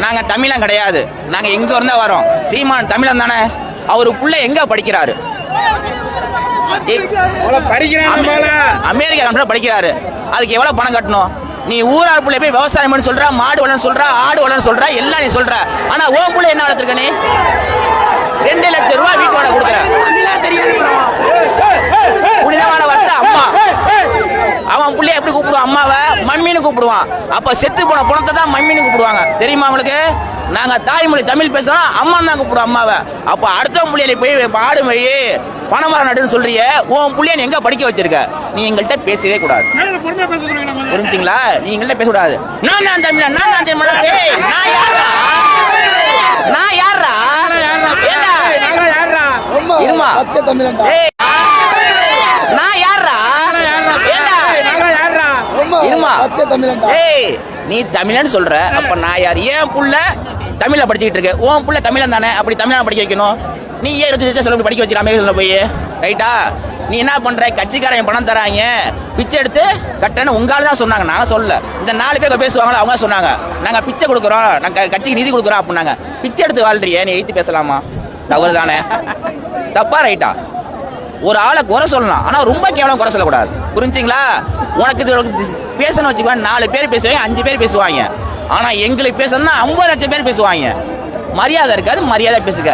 நாங்க தமிழன் கிடையாது. நாங்க எங்க இருந்தா வரோம். சீமான் தமிழன் தானே. அவரு புள்ள எங்க படிக்கிறாரு? அமெரிக்கா படிக்கிறாரு. அதுக்கு எவ்வளவு பணம் கட்டணும்? நீ ஊரார் புள்ள போய் விவசாயம் பண்ணி சொல்ற, மாடு வளர்ன்னு சொல்ற, ஆடு வளர்ன்னு சொல்ற, எல்லாம் நீ சொல்ற. ஆனா உன் புள்ள என்ன வளர்த்துருக்க? நீ 2 லட்சம் ரூபாய் வீட்டு வாடகை கொடுக்குற. புனிதமான வார்த்தை அம்மா. அவன் புள்ளைய எப்படி கூப்பிடுவான்? அம்மாவை மம்மின்னு கூப்பிடுவான். அப்ப செத்து போன பணத்தை தான் மம்மின்னு கூப்பிடுவாங்க. தெரியுமா உங்களுக்கு? நாங்க தாய்மொழி தமிழ் பேசுறோம், அம்மான்னு தான் கூப்பிடுவோம் அம்மாவை. அப்ப அடுத்த புள்ளையில போய் ஆடு மொழி பணமரம் நடுன்னு சொல்றிய. உன் புள்ளைய நீ எங்க படிக்க வச்சிருக்க? நீ எங்கள்கிட்ட பேசவே கூடாது. புரிஞ்சுங்களா? நீ எங்கள்கிட்ட பேசக்கூடாது. நான் தான் தமிழன், நான் தான் தமிழன். நான் யாரா? நான் யாரா? இருமா. நான் யாரா? இருமா. நீ தமிழன் சொல்ற, அப்ப நான் யார்? ஏன் புள்ள தமிழ படிச்சுக்கிட்டு இருக்க? உன் புள்ள தமிழன் தானே. அப்படி தமிழன் படிக்க வைக்கணும். நீ ஏன் 25 செலவு படிக்க வச்சிருக்க போய்? ரைட்டா? நீ என்ன பண்ற? கட்சிக்காரன் பணம் தராங்க, பிச்சை எடுத்து கட்டன்னு உங்களால தான் சொன்னாங்க. நான் சொல்ல. இந்த 4 பேர் பேசுவாங்களா, அவங்க சொன்னாங்க நாங்க பிச்சை கொடுக்குறோம், நாங்க கட்சிக்கு நிதி கொடுக்குறோம் அப்படின்னாங்க. பிச்சை எடுத்து வாழ்றிய நீ எய்த்து பேசலாமா? தவறு தானே. தப்பா ரைட்டா? ஒரு ஆளை குறை சொல்லலாம், ஆனா ரொம்ப கேவலம் குறை சொல்லக்கூடாது. புரிஞ்சுங்களா? உனக்கு பேசணும் வச்சுக்கோ, 4 பேர் பேசுவாங்க, 5 பேர் பேசுவாங்க. ஆனா எங்களுக்கு பேசணும்னா 50 லட்சம் பேர் பேசுவாங்க. மரியாதை இருக்காது. மரியாதை பேசுங்க.